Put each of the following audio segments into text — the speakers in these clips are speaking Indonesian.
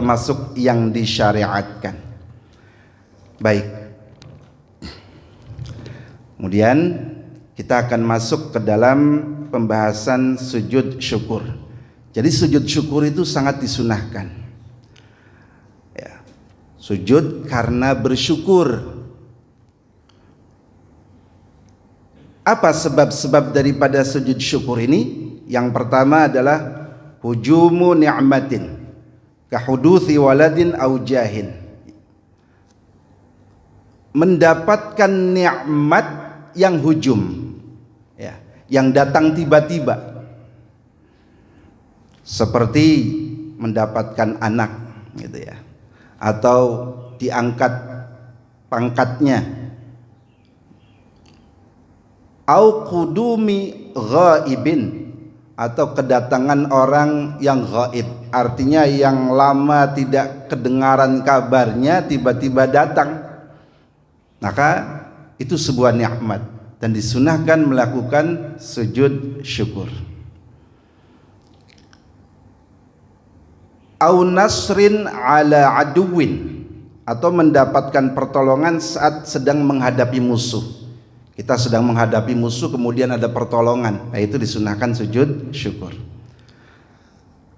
termasuk yang disyariatkan. Baik. Kemudian kita akan masuk ke dalam pembahasan sujud syukur. Jadi sujud syukur itu sangat disunahkan. Ya. Sujud karena bersyukur. Apa sebab-sebab daripada sujud syukur ini? Yang pertama adalah hujumu ni'matin kahuduthi waladin au jahin. Mendapatkan nikmat yang hujum, ya, yang datang tiba-tiba, seperti mendapatkan anak, gitu ya, atau diangkat pangkatnya, au qudumi ghaibin, atau kedatangan orang yang gaib, artinya yang lama tidak kedengaran kabarnya tiba-tiba datang. Maka itu sebuah nikmat dan disunahkan melakukan sujud syukur. Au nasrin ala aduwin, atau mendapatkan pertolongan saat sedang menghadapi musuh. Kita sedang menghadapi musuh kemudian ada pertolongan, nah itu disunahkan sujud syukur.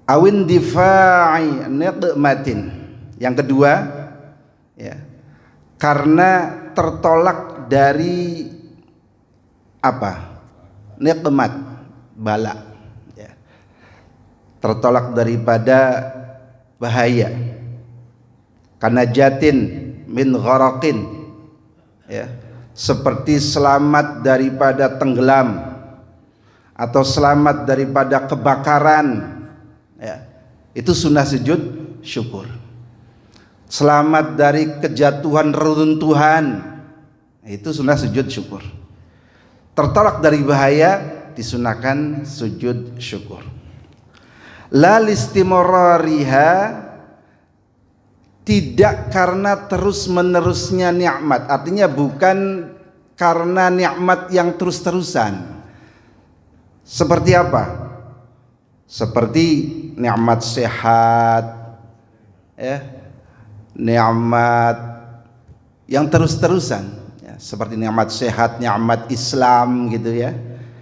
Awin difa'i niqmatin, yang kedua, ya, karena tertolak dari apa? Nikmat, bala, ya. Tertolak daripada bahaya. Karena jatin min gharaqin, ya, seperti selamat daripada tenggelam atau selamat daripada kebakaran, ya. Itu sunnah sujud syukur. Selamat dari kejatuhan reruntuhan, itu sunnah sujud syukur. Tertolak dari bahaya, disunahkan sujud syukur. La listimrariha, tidak karena terus menerusnya nikmat, artinya bukan karena nikmat yang terus-terusan. Seperti apa? Seperti nikmat sehat, ya, nikmat yang terus-terusan, ya, seperti nikmat sehat, nikmat Islam, gitu ya.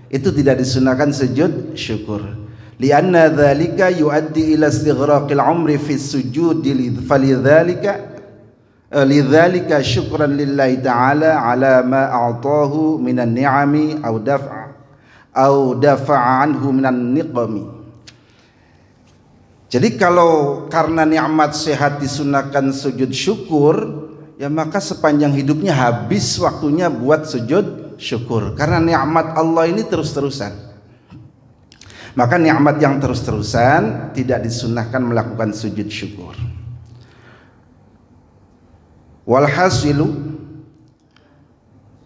Itu tidak disunahkan sujud syukur. Lianna dzalika yuaddi ila istighraqil umri fi sujudi, lidzalika syukran lillahi ta'ala ala ma a'tahu minan ni'ami au dafa'a anhu minan niqami. Jadi kalau karena nikmat sehat disunahkan sujud syukur, ya maka sepanjang hidupnya habis waktunya buat sujud syukur. Karena nikmat Allah ini terus-terusan. Maka nikmat yang terus-terusan tidak disunahkan melakukan sujud syukur. Walhasilu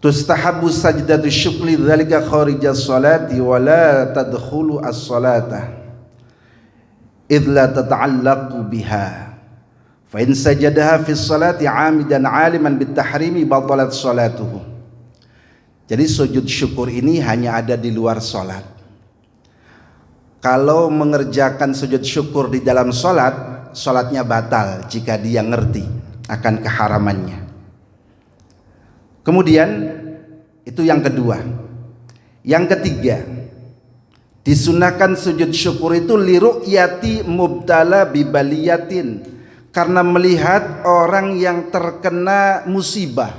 tustahabu sajdatu syukri dzalika kharijas salati wa la tadkhulu as-salata idla tata'allaqu biha fa in sajadaha fi sholati 'amidan 'aliman bitahrimi batalat sholatuhu. Jadi sujud syukur ini hanya ada di luar sholat. Kalau mengerjakan sujud syukur di dalam sholat, sholatnya batal jika dia ngerti akan keharamannya. Kemudian itu yang kedua. Yang ketiga, disunahkan sujud syukur itu liru'yati mubtala bibaliyatin, karena melihat orang yang terkena musibah.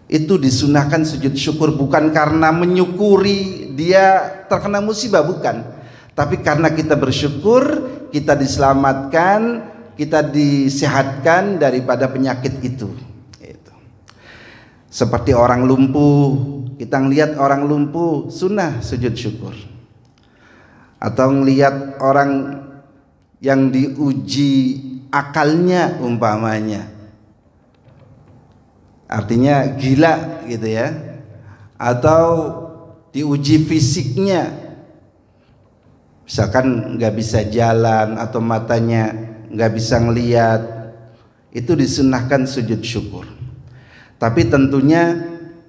Itu disunahkan sujud syukur, bukan karena menyukuri dia terkena musibah, bukan, tapi karena kita bersyukur kita diselamatkan, kita disehatkan daripada penyakit itu. Seperti orang lumpuh, kita ngelihat orang lumpuh, sunnah sujud syukur. Atau ngelihat orang yang diuji akalnya umpamanya, artinya gila gitu ya, atau diuji fisiknya, misalkan nggak bisa jalan atau matanya nggak bisa ngelihat, itu disunahkan sujud syukur. Tapi tentunya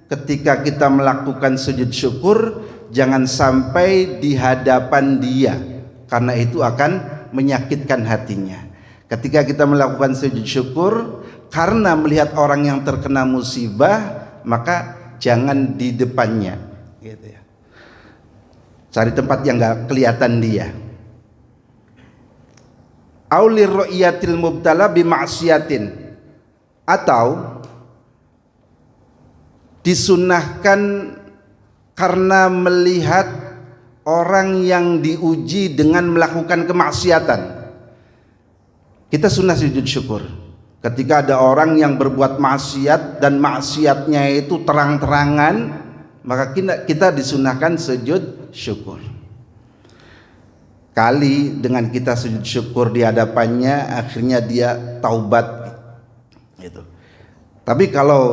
ketika kita melakukan sujud syukur jangan sampai di hadapan dia, karena itu akan menyakitkan hatinya. Ketika kita melakukan sujud syukur karena melihat orang yang terkena musibah, maka jangan di depannya, gitu ya. Cari tempat yang nggak kelihatan dia. Aulir ru'yatil mubtala bima'siyatin, atau disunahkan karena melihat orang yang diuji dengan melakukan kemaksiatan. Kita sunnah sujud syukur ketika ada orang yang berbuat maksiat dan maksiatnya itu terang-terangan, maka kita disunahkan sujud syukur. Kali dengan kita sujud syukur di hadapannya, akhirnya dia taubat gitu. Tapi kalau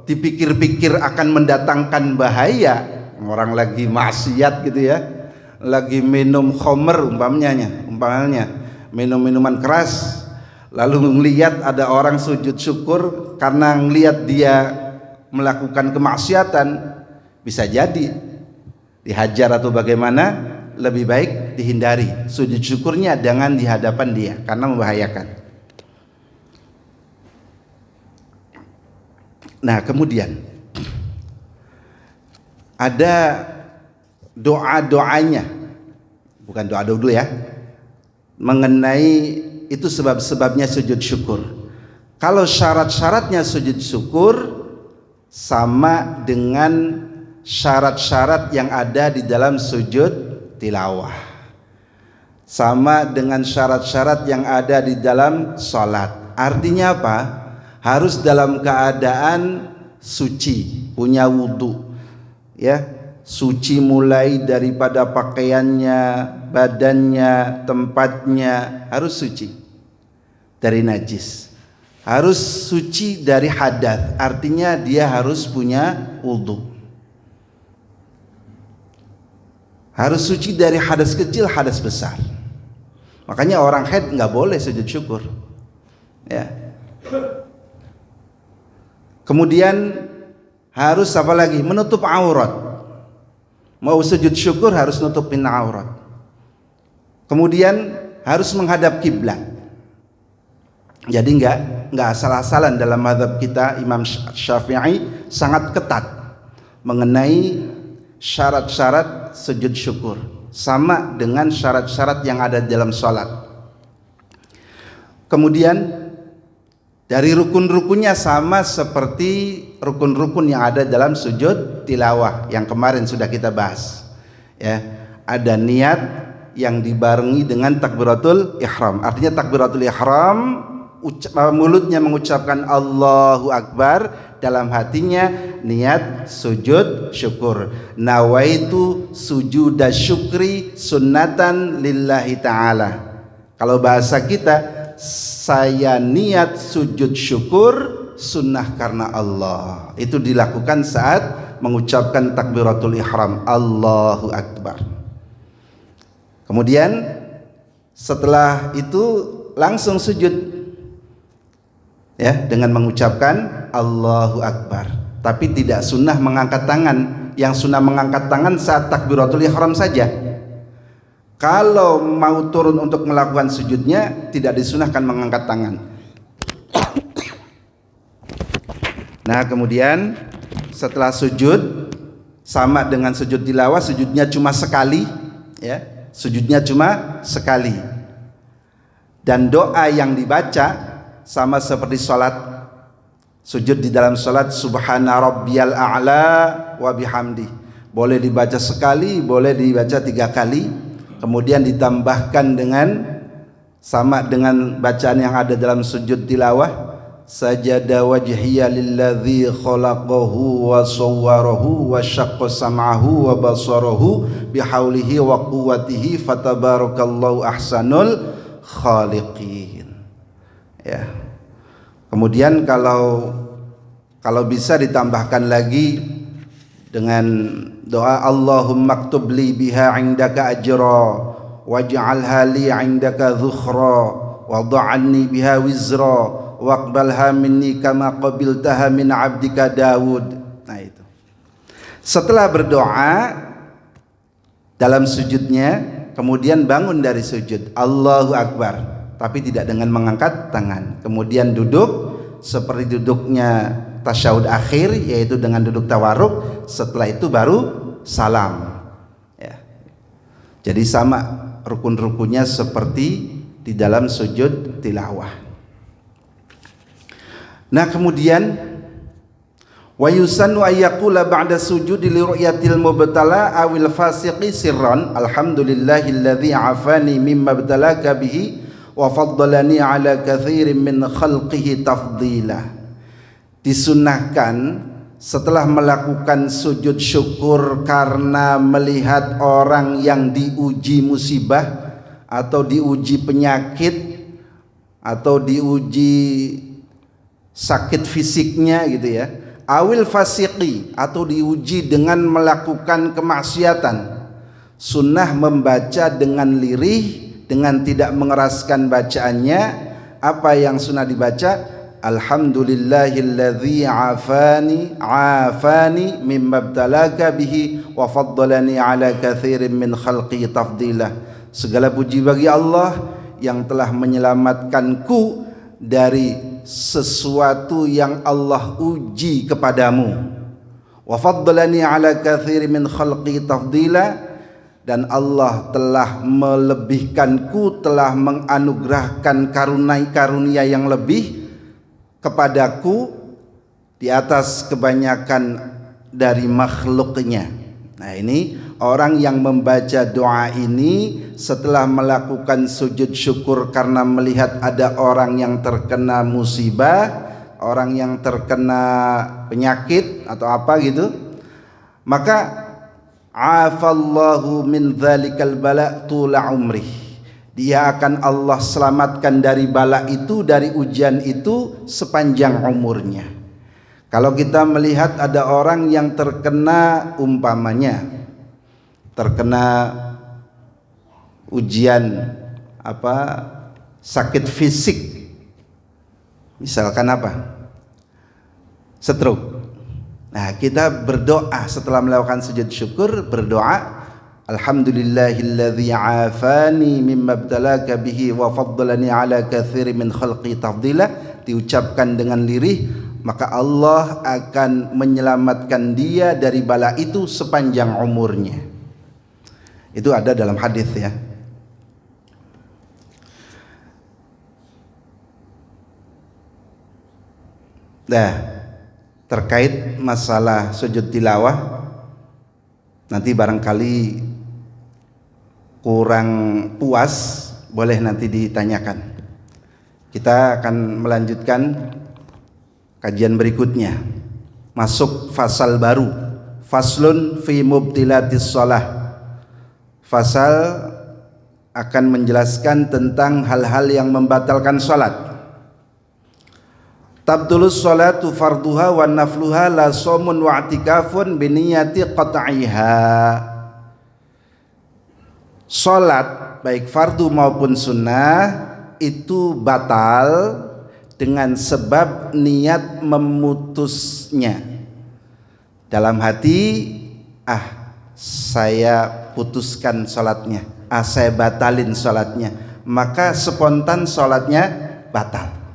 dipikir-pikir akan mendatangkan bahaya, orang lagi maksiat gitu ya, lagi minum khamr umpamanya minum minuman keras, lalu melihat ada orang sujud syukur karena melihat dia melakukan kemaksiatan, bisa jadi dihajar atau bagaimana. Lebih baik dihindari sujud syukurnya jangan di hadapan dia karena membahayakan. Nah, kemudian ada doa-doanya, bukan doa dulu ya, mengenai itu sebab-sebabnya sujud syukur. Kalau syarat-syaratnya sujud syukur sama dengan syarat-syarat yang ada di dalam sujud tilawah, sama dengan syarat-syarat yang ada di dalam sholat. Artinya apa? Harus dalam keadaan suci, punya wudhu ya, suci mulai daripada pakaiannya, badannya, tempatnya harus suci dari najis, harus suci dari hadas, artinya dia harus punya wudhu, harus suci dari hadas kecil, hadas besar. Makanya orang haid nggak boleh sujud syukur ya. Kemudian harus apa lagi? Menutup aurat. Mau sujud syukur harus nutupin aurat. Kemudian harus menghadap kiblat. Jadi nggak asal-asalan. Dalam mazhab kita Imam Syafi'i sangat ketat mengenai syarat-syarat sujud syukur, sama dengan syarat-syarat yang ada dalam sholat. Kemudian dari rukun-rukunnya sama seperti rukun-rukun yang ada dalam sujud tilawah yang kemarin sudah kita bahas ya. Ada niat yang dibarengi dengan takbiratul ihram. Artinya takbiratul ihram, mulutnya mengucapkan Allahu Akbar, dalam hatinya niat sujud syukur. Nawaitu sujuda syukri sunnatan lillahi ta'ala. Kalau bahasa kita, saya niat sujud syukur sunnah karena Allah. Itu dilakukan saat mengucapkan takbiratul ihram, Allahu Akbar. Kemudian setelah itu langsung sujud ya, dengan mengucapkan Allahu Akbar. Tapi tidak sunnah mengangkat tangan. Yang sunnah mengangkat tangan saat takbiratul ihram saja. Kalau mau turun untuk melakukan sujudnya, tidak disunahkan mengangkat tangan. Nah, kemudian setelah sujud, sama dengan sujud tilawah, sujudnya cuma sekali ya, sujudnya cuma sekali. Dan doa yang dibaca sama seperti sholat. Sujud di dalam sholat, subhana rabbiyal a'la wa bihamdi, boleh dibaca sekali, boleh dibaca 3 kali. Kemudian ditambahkan dengan sama dengan bacaan yang ada dalam sujud tilawah, sajada wajhiya lilladzi khalaqahu wa sawwarahu wa syaqqa sam'ahu wa basarahu bihaulihi wa quwwatihi fatabarakallahu ahsanul khaliqin ya. Kemudian kalau bisa ditambahkan lagi dengan doa Allahumma ktub li biha indaka ajra waj'alha li indaka dhukhra wad'anni biha wizra waqbalha minni kama qabiltaha min 'abdika Daud. Nah, itu setelah berdoa dalam sujudnya kemudian bangun dari sujud, Allahu Akbar, tapi tidak dengan mengangkat tangan. Kemudian duduk seperti duduknya tasyahud akhir, yaitu dengan duduk tawarruk. Setelah itu baru salam. Ya. Jadi sama rukun-rukunnya seperti di dalam sujud tilawah. Nah, kemudian wa yusannu ayyaqula ba'da sujudi li ru'yatil mubtala awil fasiqi sirran alhamdulillahilladzi afani mimma btalaka bihi wa faddalani ala katsirin min khalqihi tafdila. Disunnahkan setelah melakukan sujud syukur karena melihat orang yang diuji musibah atau diuji penyakit atau diuji sakit fisiknya gitu ya, awil fasiqi, atau diuji dengan melakukan kemaksiatan, sunnah membaca dengan lirih, dengan tidak mengeraskan bacaannya. Apa yang sunnah dibaca? Alhamdulillahilladzi afani mimma btalaka bihi wa faddalani ala katsirin min khalqi tafdila. Segala puji bagi Allah yang telah menyelamatkanku dari sesuatu yang Allah uji kepadamu. Wa faddalani ala katsirin min khalqi tafdila, dan Allah telah melebihkanku, telah menganugerahkan karunia yang lebih kepadaku di atas kebanyakan dari makhluknya. Nah, ini orang yang membaca doa ini setelah melakukan sujud syukur karena melihat ada orang yang terkena musibah, orang yang terkena penyakit atau apa gitu, maka afallahu min dzalikal bala tula umrih, dia akan Allah selamatkan dari bala itu, dari ujian itu sepanjang umurnya. Kalau kita melihat ada orang yang terkena, umpamanya terkena ujian sakit fisik, misalkan stroke. Nah, kita berdoa setelah melakukan sujud syukur, berdoa alhamdulillahilladzi afani mimma btalaka bihi wa faddalani ala katsirin min khalqi tafdila, diucapkan dengan lirih, maka Allah akan menyelamatkan dia dari bala itu sepanjang umurnya. Itu ada dalam hadis ya. Nah, terkait masalah sujud tilawah, nanti barangkali kurang puas, boleh nanti ditanyakan. Kita akan melanjutkan kajian berikutnya, masuk fasal baru, faslun fi mubtilatis shalah. Fasal akan menjelaskan tentang hal-hal yang membatalkan salat. Tabdulus sholatu farduha wa nafluha la somun wa i'tikafun biniyati qat'iha. Sholat baik fardu maupun sunnah itu batal dengan sebab niat memutusnya. Dalam hati, saya putuskan sholatnya, saya batalin sholatnya, maka spontan sholatnya batal.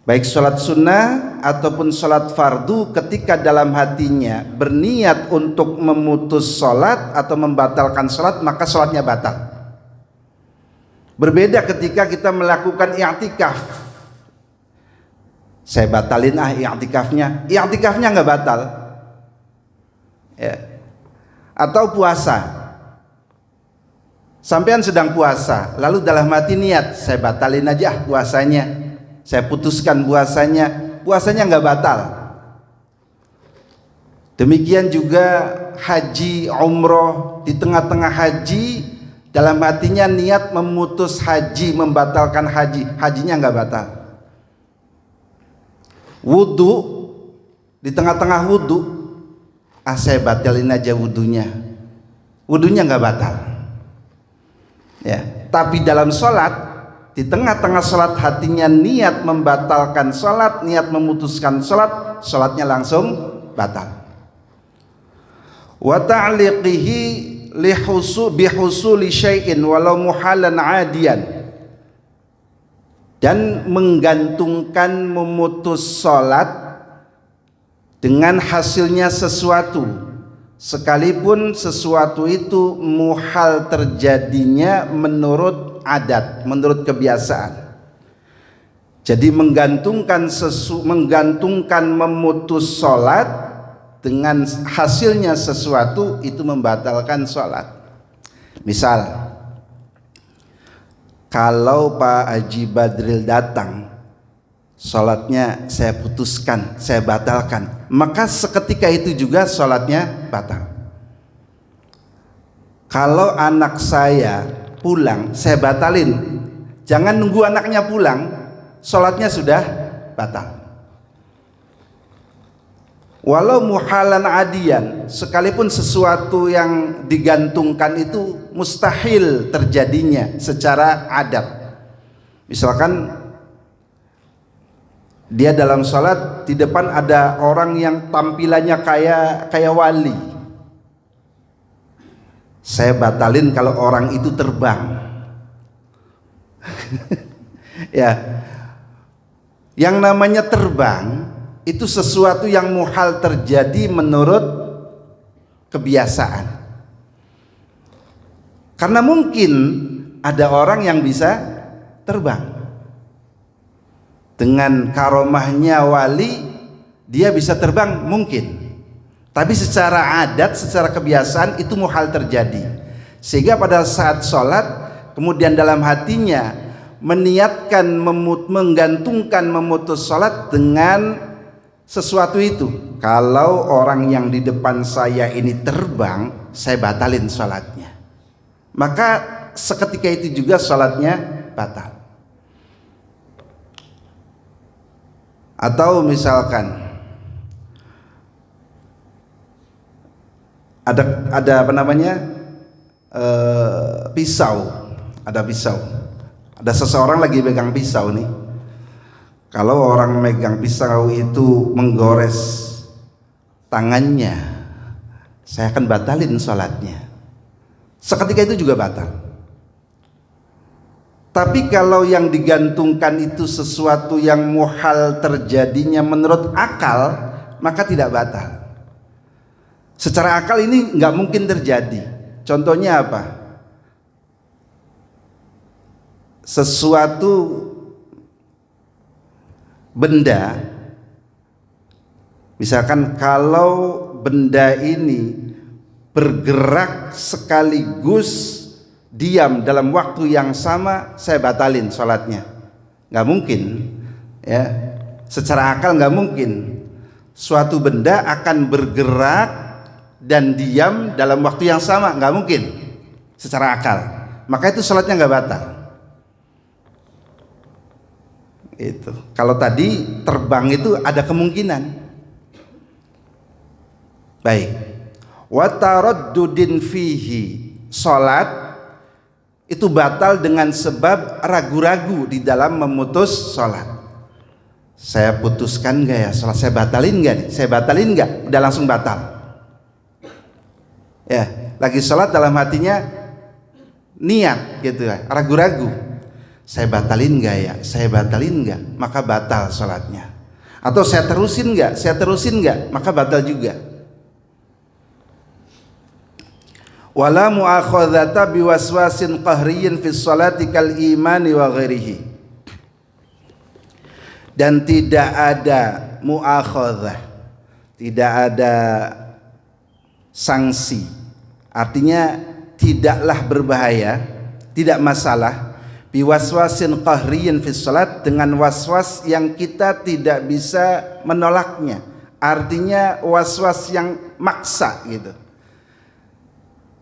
Baik sholat sunnah ataupun sholat fardu, ketika dalam hatinya berniat untuk memutus sholat atau membatalkan sholat, maka sholatnya batal. Berbeda ketika kita melakukan i'tikaf. Saya batalin i'tikafnya, i'tikafnya nggak batal ya. Atau puasa, sampean sedang puasa, lalu dalam hati niat, saya batalin aja puasanya, saya putuskan puasanya nggak batal. Demikian juga haji, umroh, di tengah-tengah haji dalam hatinya niat memutus haji, membatalkan haji, hajinya nggak batal. Wudhu, di tengah-tengah wudhu, saya batalin aja wudhunya nggak batal ya. Tapi dalam sholat, di tengah-tengah sholat hatinya niat membatalkan sholat, niat memutuskan sholat, sholatnya langsung batal. Wa ta'liqihi bihusuli syai'in walau muhalan adiyan, dan menggantungkan memutus salat dengan hasilnya sesuatu, sekalipun sesuatu itu muhal terjadinya menurut adat, menurut kebiasaan. Jadi menggantungkan memutus salat dengan hasilnya sesuatu itu membatalkan salat. Misal, kalau Pak Haji Badril datang, salatnya saya putuskan, saya batalkan, maka seketika itu juga salatnya batal. Kalau anak saya pulang, saya batalin. Jangan nunggu anaknya pulang, salatnya sudah batal. Walau muhalan adian, sekalipun sesuatu yang digantungkan itu mustahil terjadinya secara adat. Misalkan dia dalam salat, di depan ada orang yang tampilannya kayak wali. Saya batalin kalau orang itu terbang. Ya. Yang namanya terbang itu sesuatu yang muhal terjadi menurut kebiasaan. Karena mungkin ada orang yang bisa terbang. Dengan karomahnya wali, dia bisa terbang mungkin. Tapi secara adat, secara kebiasaan itu muhal terjadi. Sehingga pada saat sholat, kemudian dalam hatinya meniatkan menggantungkan memutus sholat dengan sesuatu itu. Kalau orang yang di depan saya ini terbang, saya batalin sholatnya, maka seketika itu juga sholatnya batal. Atau misalkan ada apa namanya, pisau, ada seseorang lagi pegang pisau nih. Kalau orang megang pisau itu menggores tangannya, saya akan batalin sholatnya. Seketika itu juga batal. Tapi kalau yang digantungkan itu sesuatu yang muhal terjadinya menurut akal, maka tidak batal. Secara akal ini nggak mungkin terjadi. Contohnya apa? Sesuatu benda, misalkan kalau benda ini bergerak sekaligus diam dalam waktu yang sama, saya batalin sholatnya. Nggak mungkin, ya. Secara akal nggak mungkin suatu benda akan bergerak dan diam dalam waktu yang sama, nggak mungkin secara akal. Maka itu sholatnya nggak batal. Itu kalau tadi terbang itu ada kemungkinan. Baik. Wa taraddudin fihi, salat itu batal dengan sebab ragu-ragu di dalam memutus salat. Saya putuskan enggak ya salat, saya batalin enggak nih? Saya batalin enggak? Udah langsung batal. Ya, lagi salat dalam hatinya niat gitu ya, ragu-ragu. Saya batalin enggak ya? Saya batalin enggak? Maka batal salatnya. Atau saya terusin enggak? Saya terusin enggak? Maka batal juga. Wala mu'akhadzata biwaswasin qahriyin fi sholati kal imani wa ghairihi. Dan tidak ada mu'akhadzah, tidak ada sanksi. Artinya tidaklah berbahaya, tidak masalah biwaswasin qahriyin fi sholat, dengan waswas yang kita tidak bisa menolaknya. Artinya waswas yang maksa gitu.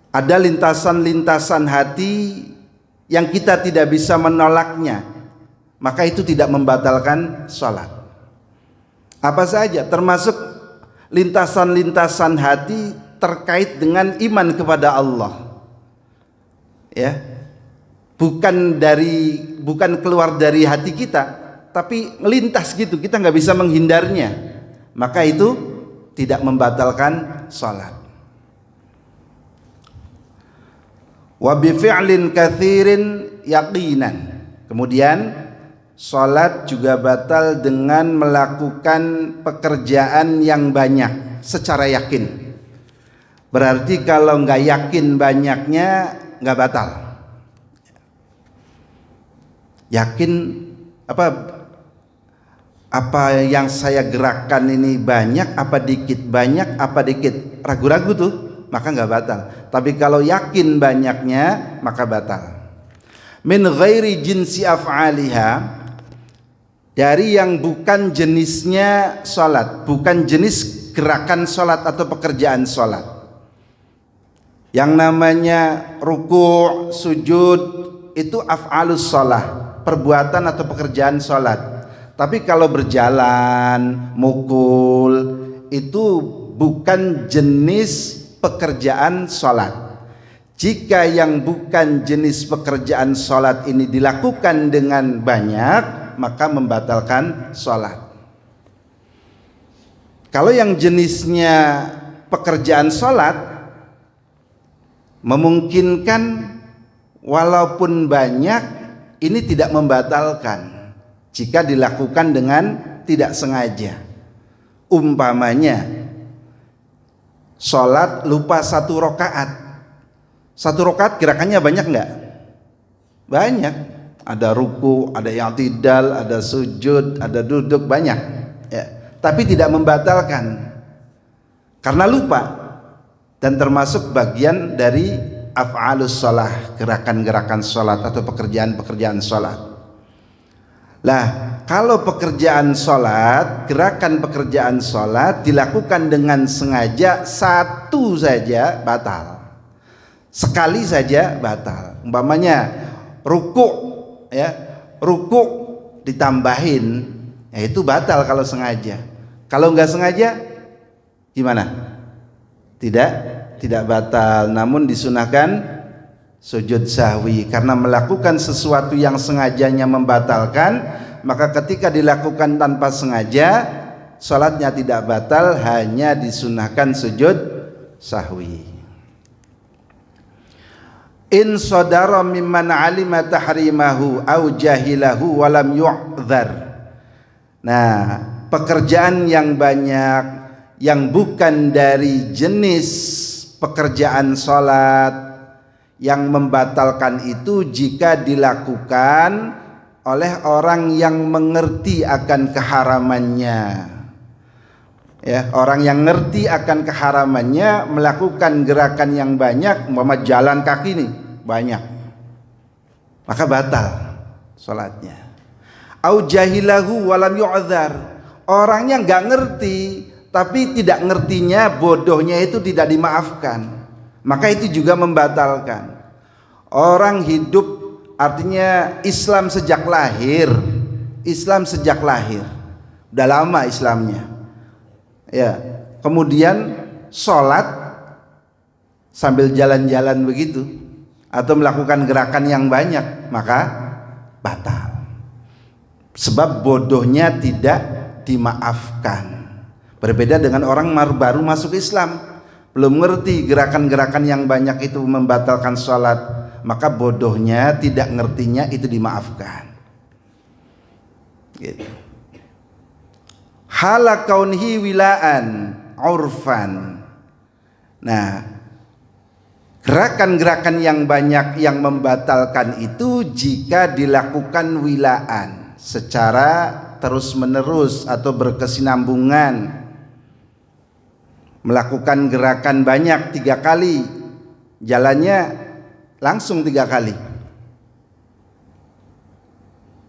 Ada lintasan-lintasan hati yang kita tidak bisa menolaknya, maka itu tidak membatalkan sholat. Apa saja, termasuk lintasan-lintasan hati terkait dengan iman kepada Allah, ya, bukan keluar dari hati kita, tapi melintas gitu, kita nggak bisa menghindarnya, maka itu tidak membatalkan sholat. wa bi fi'lin katsirin yaqinan. Kemudian salat juga batal dengan melakukan pekerjaan yang banyak secara yakin. Berarti kalau nggak yakin banyaknya nggak batal. Yakin apa yang saya gerakkan ini banyak apa dikit, banyak apa dikit, ragu-ragu tuh, maka nggak batal. Tapi kalau yakin banyaknya maka batal. Min ghairi jinsi af'aliha, dari yang bukan jenisnya salat, bukan jenis gerakan salat atau pekerjaan salat. Yang namanya ruku', sujud itu af'alus shalah, perbuatan atau pekerjaan salat. Tapi kalau berjalan, mukul itu bukan jenis pekerjaan salat. Jika yang bukan jenis pekerjaan salat ini dilakukan dengan banyak, maka membatalkan salat. Kalau yang jenisnya pekerjaan salat memungkinkan walaupun banyak, ini tidak membatalkan jika dilakukan dengan tidak sengaja. Umpamanya sholat lupa 1 rakaat. 1 rakaat gerakannya banyak enggak? Banyak. Ada ruku, ada i'tidal, ada sujud, ada duduk, banyak ya. Tapi tidak membatalkan karena lupa, dan termasuk bagian dari af'alus shalah, gerakan-gerakan salat atau pekerjaan-pekerjaan salat. Lah, kalau pekerjaan salat, gerakan pekerjaan salat dilakukan dengan sengaja, 1 saja batal. Sekali saja batal. Umpamanya ruku' ya, ruku' ditambahin, ya itu batal kalau sengaja. Kalau enggak sengaja gimana? Tidak batal, namun disunahkan sujud sahwi karena melakukan sesuatu yang sengajanya membatalkan. Maka ketika dilakukan tanpa sengaja, salatnya tidak batal, hanya disunahkan sujud sahwi. In sadara mimman alima tahrimahu au jahilahu walam yu'dzar. Nah, pekerjaan yang banyak yang bukan dari jenis pekerjaan salat yang membatalkan itu jika dilakukan oleh orang yang mengerti akan keharamannya. Ya, orang yang ngerti akan keharamannya melakukan gerakan yang banyak, umpama jalan kaki nih banyak, maka batal salatnya. Au jahilahu walam yu'dzar, orangnya nggak ngerti, tapi tidak ngertinya, bodohnya itu tidak dimaafkan, maka itu juga membatalkan. Orang hidup, artinya Islam sejak lahir, udah lama Islamnya ya, kemudian sholat sambil jalan-jalan begitu atau melakukan gerakan yang banyak, maka batal, sebab bodohnya tidak dimaafkan. Berbeda dengan orang baru masuk Islam, belum ngerti gerakan-gerakan yang banyak itu membatalkan sholat, maka bodohnya, tidak ngertinya itu dimaafkan gitu. Hala kaunhi wilaan urfan. Nah, gerakan-gerakan yang banyak yang membatalkan itu jika dilakukan wilaan, secara terus menerus atau berkesinambungan. Melakukan gerakan banyak 3 kali, jalannya langsung 3 kali,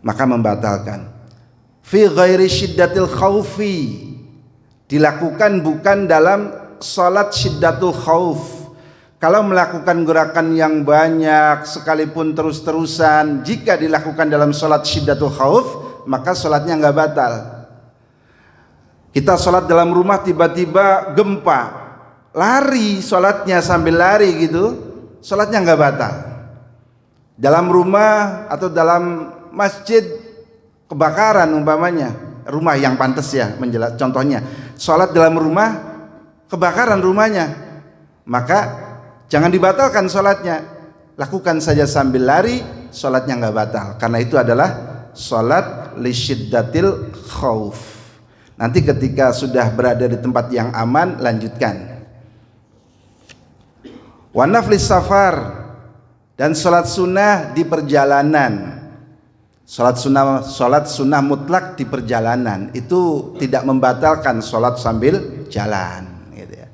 maka membatalkan. Fi ghairi syiddatil khaufi, dilakukan bukan dalam salat syiddatul khauf. Kalau melakukan gerakan yang banyak sekalipun terus-terusan, jika dilakukan dalam salat syiddatul khauf, maka salatnya enggak batal. Kita salat dalam rumah tiba-tiba gempa, lari salatnya sambil lari gitu, salatnya enggak batal. Dalam rumah atau dalam masjid kebakaran umpamanya, rumah yang pantas ya contohnya, salat dalam rumah kebakaran rumahnya, maka jangan dibatalkan salatnya, lakukan saja sambil lari, sholatnya nggak batal, karena itu adalah sholat lisyiddatil khauf. Nanti ketika sudah berada di tempat yang aman, lanjutkan. Wa naflis safar, dan sholat sunnah di perjalanan. Sholat sunnah mutlak di perjalanan itu tidak membatalkan sholat sambil jalan, gitu ya.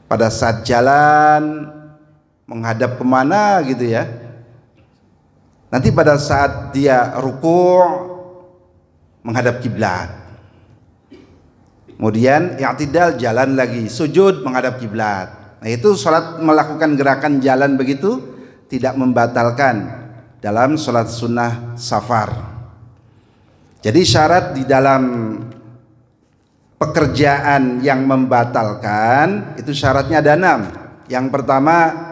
Pada saat jalan menghadap kemana gitu ya, nanti pada saat dia rukuk menghadap kiblat, kemudian i'tidal jalan lagi, sujud menghadap kiblat. Nah itu sholat melakukan gerakan jalan begitu tidak membatalkan dalam sholat sunnah safar. Jadi syarat di dalam pekerjaan yang membatalkan itu syaratnya ada 6. Yang pertama,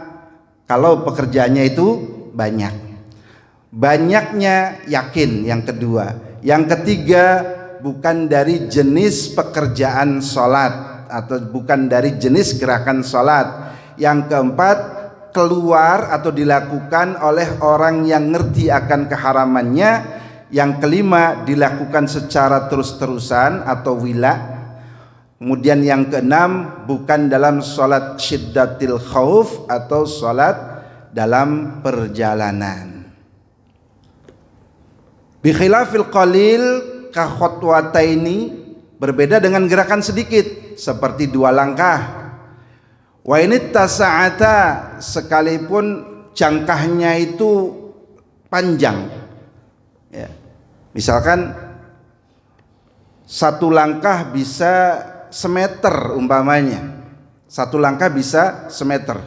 kalau pekerjaannya itu banyaknya yakin. Yang kedua, yang ketiga bukan dari jenis pekerjaan sholat atau bukan dari jenis gerakan sholat. Yang keempat, keluar atau dilakukan oleh orang yang ngerti akan keharamannya. Yang kelima, dilakukan secara terus-terusan atau wila. Kemudian yang keenam, bukan dalam sholat syiddatil khauf atau sholat dalam perjalanan. Bi khilafil qalil ka khotwataini, berbeda dengan gerakan sedikit seperti 2 langkah. Wa ini tasa'ata, sekalipun jangkahnya itu panjang ya. Misalkan 1 langkah bisa semeter umpamanya, 1 langkah bisa semeter.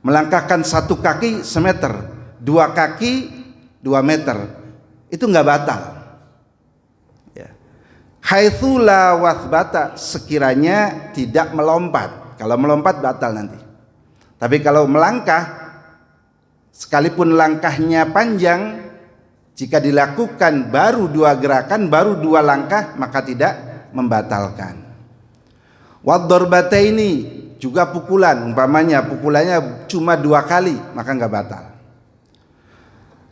Melangkahkan 1 kaki semeter, 2 kaki 2 meter, itu nggak batal ya. Haitsu la wathbata, sekiranya tidak melompat. Kalau melompat batal nanti. Tapi kalau melangkah, sekalipun langkahnya panjang, jika dilakukan baru 2 gerakan, baru 2 langkah, maka tidak membatalkan. Wadarbataini, juga pukulan, umpamanya pukulannya cuma 2 kali, maka enggak batal.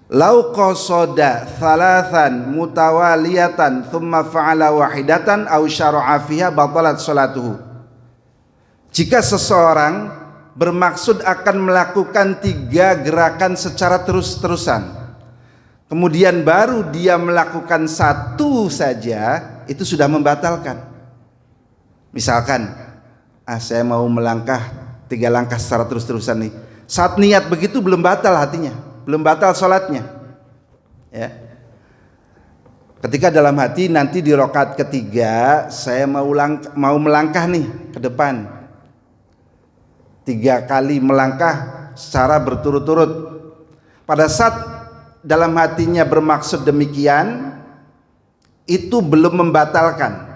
Lau qasada thalathan mutawaliyatan thumma fa'ala wahidatan aw syara'a fiha batalat salatuhu. Jika seseorang bermaksud akan melakukan 3 gerakan secara terus-terusan, kemudian baru dia melakukan 1 saja, itu sudah membatalkan. Misalkan, saya mau melangkah 3 langkah secara terus-terusan nih. Saat niat begitu belum batal hatinya, belum batal sholatnya. Ya. Ketika dalam hati nanti di rakaat ketiga saya mau melangkah nih ke depan, 3 kali melangkah secara berturut-turut. Pada saat dalam hatinya bermaksud demikian, itu belum membatalkan,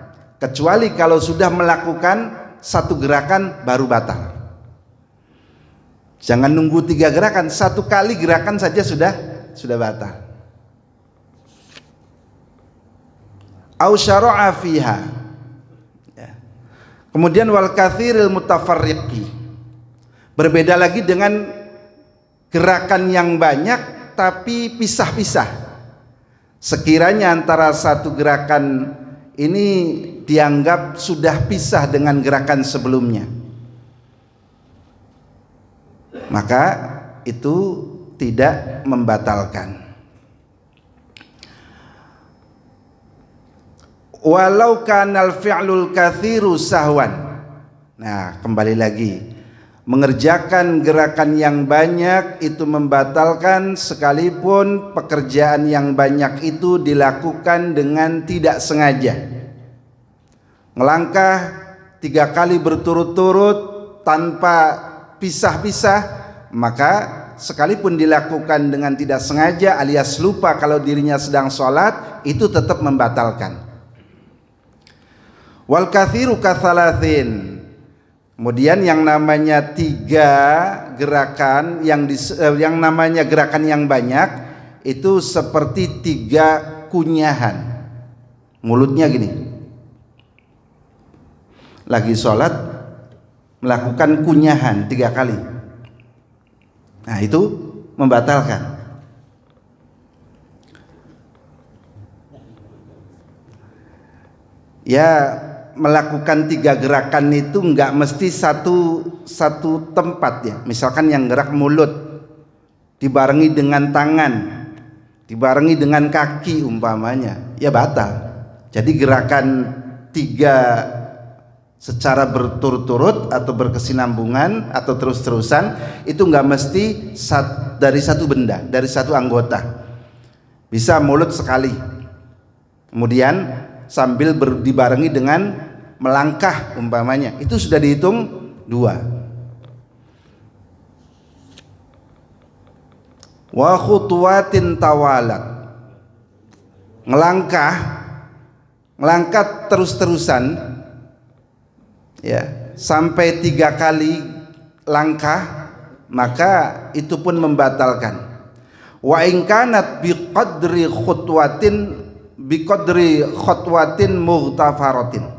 kecuali kalau sudah melakukan 1 gerakan baru batal. Jangan nunggu 3 gerakan, 1 kali gerakan saja sudah batal. Au syara'a fiha ya. Kemudian wal katsiril mutafarriqi, berbeda lagi dengan gerakan yang banyak tapi pisah-pisah. Sekiranya antara 1 gerakan ini dianggap sudah pisah dengan gerakan sebelumnya, maka itu tidak membatalkan. Walau kanal fi'lul katsiru sahwan. Nah, kembali lagi, mengerjakan gerakan yang banyak itu membatalkan sekalipun pekerjaan yang banyak itu dilakukan dengan tidak sengaja. Ngelangkah 3 kali berturut-turut tanpa pisah-pisah, maka sekalipun dilakukan dengan tidak sengaja alias lupa kalau dirinya sedang sholat, itu tetap membatalkan. Wal katsiru katsalatsin. Kemudian yang namanya 3 gerakan yang namanya gerakan yang banyak itu seperti 3 kunyahan. Mulutnya gini. Lagi sholat melakukan kunyahan 3 kali. Nah, itu membatalkan. Ya, melakukan 3 gerakan itu nggak mesti satu tempat ya. Misalkan yang gerak mulut dibarengi dengan tangan, dibarengi dengan kaki umpamanya, ya batal. Jadi gerakan 3 secara berturut-turut atau berkesinambungan atau terus-terusan itu nggak mesti dari satu benda, dari satu anggota. Bisa mulut sekali, kemudian sambil dibarengi dengan melangkah umpamanya, itu sudah dihitung 2. Wa khutwatin tawalat, ngelangkah terus-terusan ya sampai 3 kali langkah, maka itu pun membatalkan. Wa in kanat biqadri khutwatin mughtafaratin,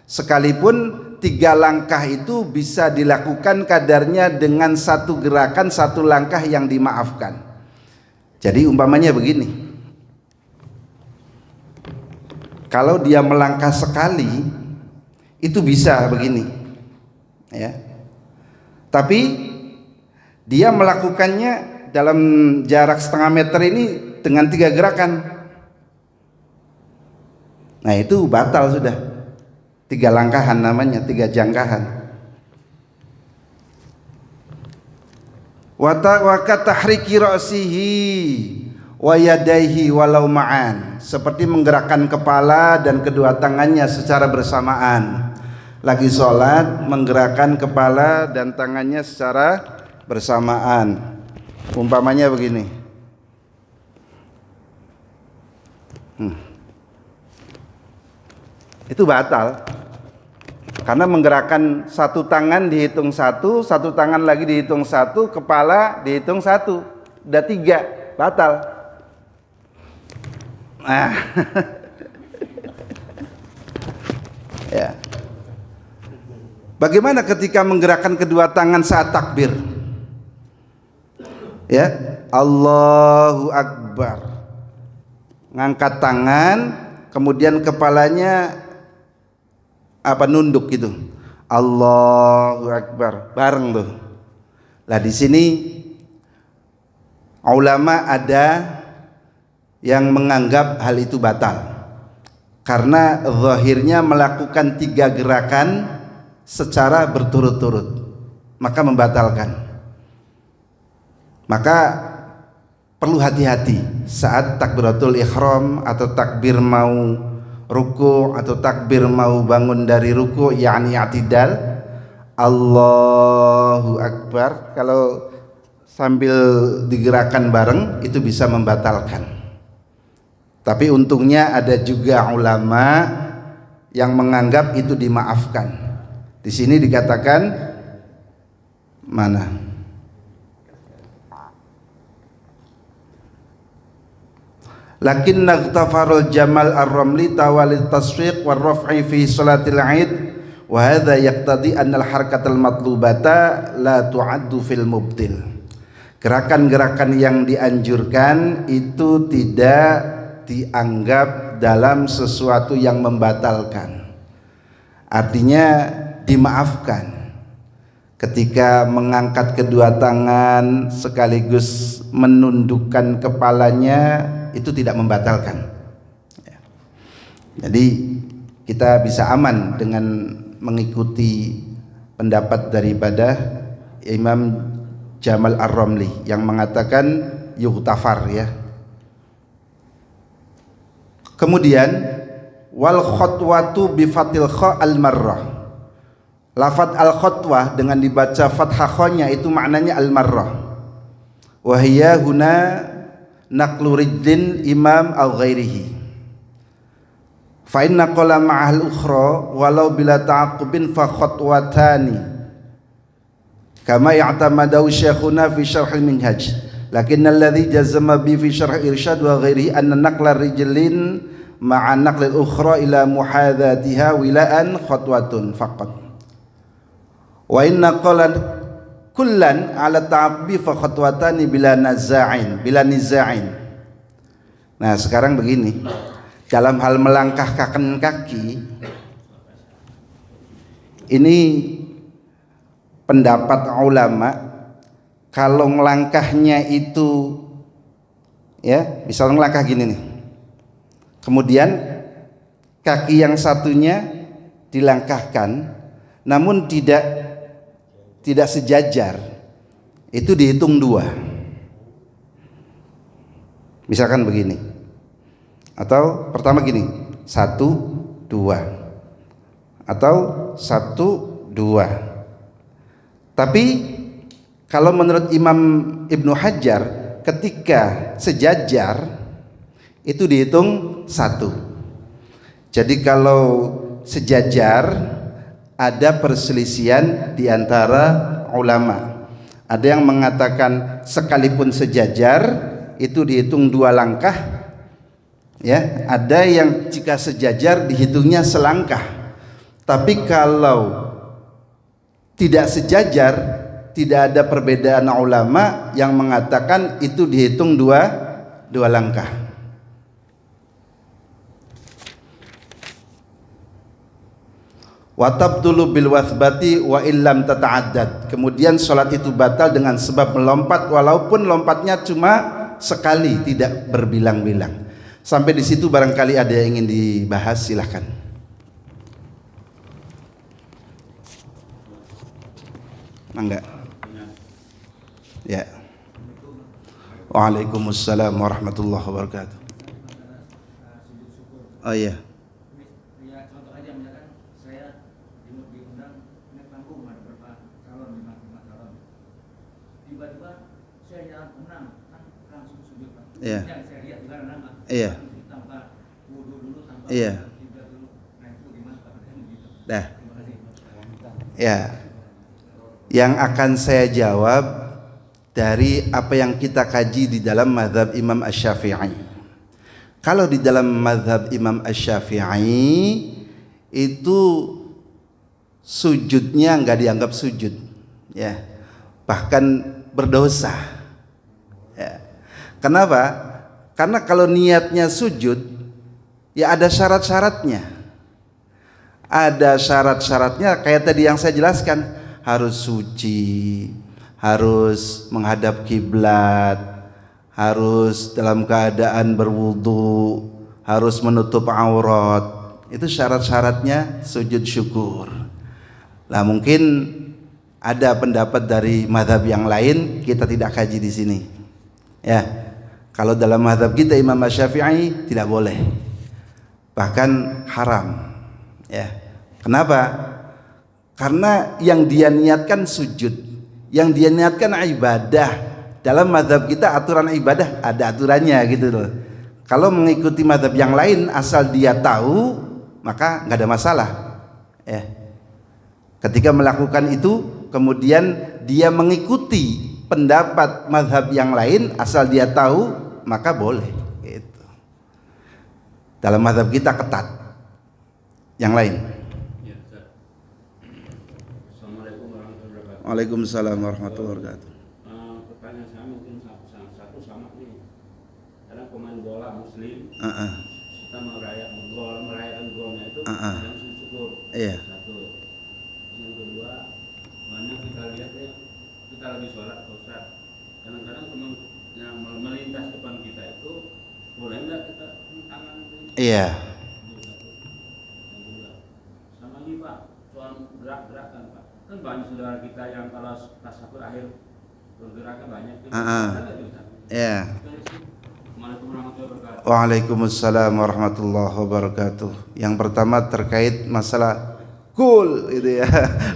sekalipun 3 langkah itu bisa dilakukan kadarnya dengan satu gerakan, satu langkah yang dimaafkan. Jadi umpamanya begini, kalau dia melangkah sekali itu bisa begini ya, tapi dia melakukannya dalam jarak setengah meter ini dengan 3 gerakan. Nah, itu batal sudah. 3 langkahan namanya, 3 jangkahan. Wa katahriki ra'sihi wa yadaihi walau ma'an, seperti menggerakkan kepala dan kedua tangannya secara bersamaan. Lagi sholat menggerakkan kepala dan tangannya secara bersamaan. Umpamanya begini. Itu batal. Karena menggerakkan satu tangan dihitung 1, satu tangan lagi dihitung 1, kepala dihitung 1, udah 3, batal. Nah, ya. Bagaimana ketika menggerakkan kedua tangan saat takbir? Ya, Allahu Akbar. Ngangkat tangan, kemudian kepalanya nunduk gitu. Allahu Akbar, bareng tuh. Lah di sini ulama ada yang menganggap hal itu batal karena zahirnya melakukan 3 gerakan secara berturut-turut, maka membatalkan. Maka perlu hati-hati saat takbiratul ihram atau takbir mau ruku atau takbir mau bangun dari ruku, yakni i'tidal, Allahu Akbar, kalau sambil digerakkan bareng itu bisa membatalkan. Tapi untungnya ada juga ulama yang menganggap itu dimaafkan. Di sini dikatakan mana? Lakin naghtafarul jamal ar-ramli tawalit tasfiq war raf'i fi salatil 'id wa hadha yaqtadi anna al-harakatal matlubata la tu'addu fil mubtil. Gerakan-gerakan yang dianjurkan itu tidak dianggap dalam sesuatu yang membatalkan. Artinya dimaafkan. Ketika mengangkat kedua tangan sekaligus menundukkan kepalanya, itu tidak membatalkan. Jadi kita bisa aman dengan mengikuti pendapat daripada Imam Jamal Ar-Ramli yang mengatakan yughtafar ya. Kemudian wal khutwatu bi fathil kha al marrah. Lafaz al khutwah dengan dibaca fathah kha-nya itu maknanya al marrah. Wa hiya huna naqlu rijlin imam aw ghairihi. Fa inna qala ma'al ukhra walau bila ta'aqqubin fa khutwatani kama ya'tamadu syekhuna fi syarh al-minhaj. Lakin alladhi jazama bi fi syarh irsyad wa ghairihi anna naqla rijlin ma'a naqlil ukhra ila muhadatiha wilaan khutwatun faqat. Wa inna qala kullan ala ta'abbi fa khatwatani bila niza'in. Nah, sekarang begini. Dalam hal melangkahkan kaki, ini pendapat ulama, kalau ngelangkahnya itu ya, misal ngelangkah gini nih. Kemudian kaki yang satunya dilangkahkan namun tidak sejajar, itu dihitung 2. Misalkan begini, atau pertama gini, 1 2, atau 1 2. Tapi kalau menurut Imam Ibnu Hajar, ketika sejajar itu dihitung 1. Jadi kalau sejajar ada perselisihan di antara ulama. Ada yang mengatakan sekalipun sejajar itu dihitung 2 langkah, ya. Ada yang jika sejajar dihitungnya selangkah. Tapi kalau tidak sejajar, tidak ada perbedaan ulama yang mengatakan itu dihitung 2 langkah. Wa tabdulu bil wathbati wa illam tata'addad. Kemudian sholat itu batal dengan sebab melompat, walaupun lompatnya cuma sekali, tidak berbilang-bilang. Sampai di situ barangkali ada yang ingin dibahas, silahkan. Mangga. Ya. Waalaikumsalam warahmatullahi wabarakatuh. Oh iya. Iya. Iya. Iya. Dah. Ya. Yang akan saya jawab dari apa yang kita kaji di dalam mazhab Imam Asy-Syafi'i. Kalau di dalam mazhab Imam Asy-Syafi'i itu sujudnya nggak dianggap sujud, ya, bahkan berdosa. Ya. Kenapa? Karena kalau niatnya sujud, ya ada syarat-syaratnya. Ada syarat-syaratnya kayak tadi yang saya jelaskan, harus suci, harus menghadap kiblat, harus dalam keadaan berwudu, harus menutup aurat. Itu syarat-syaratnya sujud syukur. Lah mungkin ada pendapat dari mazhab yang lain, kita tidak kaji di sini. Ya, kalau dalam mazhab kita Imam Asy-Syafi'i tidak boleh, bahkan haram. Ya, kenapa? Karena yang dia niatkan sujud, yang dia niatkan ibadah. Dalam mazhab kita aturan ibadah ada aturannya gitu loh. Kalau mengikuti mazhab yang lain asal dia tahu, maka nggak ada masalah. Ya, ketika melakukan itu kemudian dia mengikuti pendapat mazhab yang lain asal dia tahu, maka boleh gitu. Dalam mazhab kita ketat. Yang lain. Assalamualaikum warahmatullahi wabarakatuh. Waalaikumsalam warahmatullahi wabarakatuh. Pertanyaan saya mungkin satu sama nih. Karena pemain bola muslim, kita merayakan golnya itu yang syukur. Iya. Satu. Yang kedua, banyak kita lihat ya, kita lagi sholat, Ustaz. Kadang-kadang teman yang melintas depan kita itu, boleh nggak kita tangan itu? Iya. Sama ini Pak, soal gerak-gerakan Pak. Kan banyak saudara kita yang kalau tasyahud akhir bergeraknya banyak. Iya. Assalamualaikum warahmatullahi wabarakatuh. Waalaikumsalam warahmatullahi wabarakatuh. Yang pertama terkait masalah cool itu ya,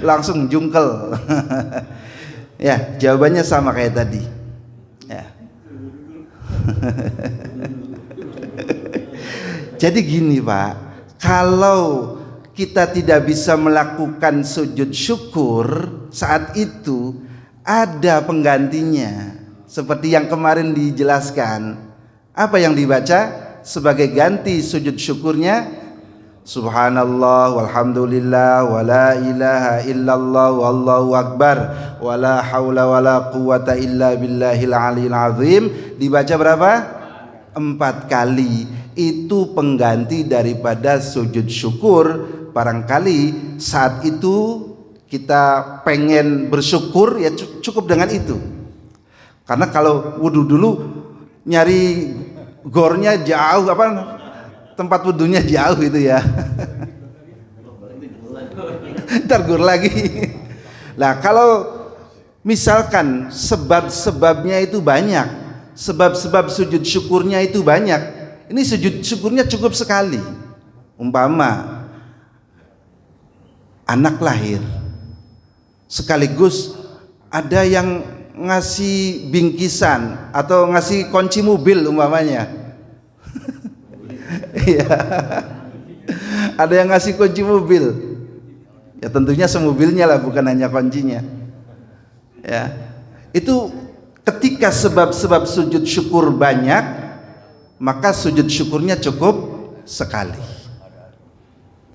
langsung jungkel. Ya, jawabannya sama kayak tadi. Ya. Jadi gini Pak, kalau kita tidak bisa melakukan sujud syukur saat itu, ada penggantinya. Seperti yang kemarin dijelaskan. Apa yang dibaca sebagai ganti sujud syukurnya? Subhanallah walhamdulillah wala ilaha illallah wallahu akbar wala haula wala quwata illa billahil aliyil azim. Dibaca berapa? 4 kali. Itu pengganti daripada sujud syukur. Barangkali saat itu kita pengen bersyukur, ya cukup dengan itu. Karena kalau wudhu dulu nyari gornya jauh, tempat wudhunya jauh itu ya. Ntar gur lagi. Nah kalau misalkan sebab-sebabnya itu banyak, sebab-sebab sujud syukurnya itu banyak, ini sujud syukurnya cukup sekali. Umpama anak lahir, sekaligus ada yang ngasih bingkisan atau ngasih kunci mobil umpamanya. Iya. Ada yang ngasih kunci mobil. Ya tentunya semobilnya lah, bukan hanya kuncinya. Ya. Itu ketika sebab-sebab sujud syukur banyak, maka sujud syukurnya cukup sekali.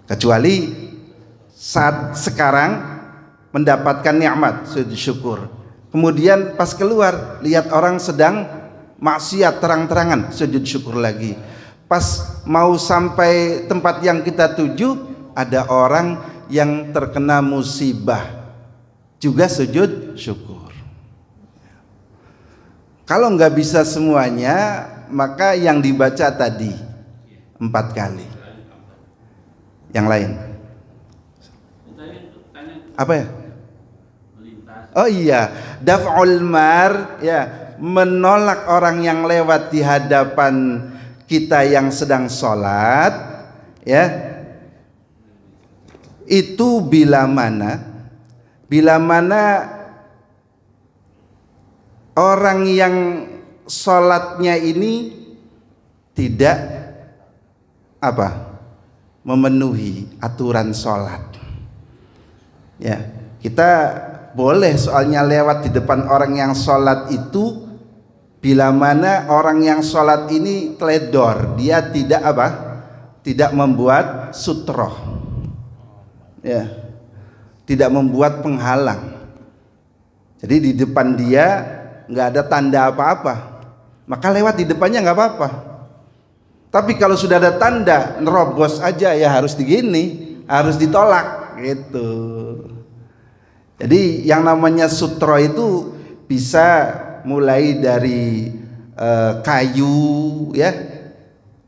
Kecuali saat sekarang mendapatkan nikmat sujud syukur. Kemudian pas keluar lihat orang sedang maksiat terang-terangan, sujud syukur lagi. Pas mau sampai tempat yang kita tuju, ada orang yang terkena musibah, juga sujud syukur. Kalau nggak bisa semuanya, maka yang dibaca tadi 4 kali. Yang lain apa ya? Oh iya, daf'ul mar, ya, menolak orang yang lewat di hadapan kita yang sedang sholat, ya, itu bila mana orang yang sholatnya ini tidak memenuhi aturan sholat. Ya, kita boleh soalnya lewat di depan orang yang sholat itu bila mana orang yang sholat ini teledor, dia tidak membuat sutroh, ya, tidak membuat penghalang. Jadi di depan dia nggak ada tanda apa-apa, maka lewat di depannya nggak apa-apa. Tapi kalau sudah ada tanda nerobos aja, ya harus digini, harus ditolak gitu. Jadi yang namanya sutro itu bisa mulai dari kayu, ya,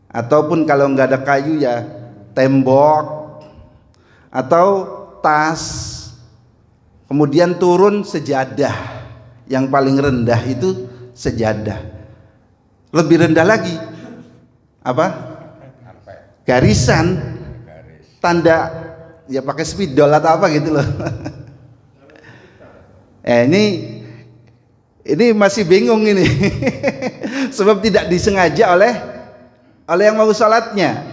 ataupun kalau nggak ada kayu ya tembok atau tas, kemudian turun sejadah. Yang paling rendah itu sejadah. Lebih rendah lagi garisan, tanda, ya pakai spidol atau apa gitu loh. Ini masih bingung ini. Sebab tidak disengaja oleh yang mau salatnya,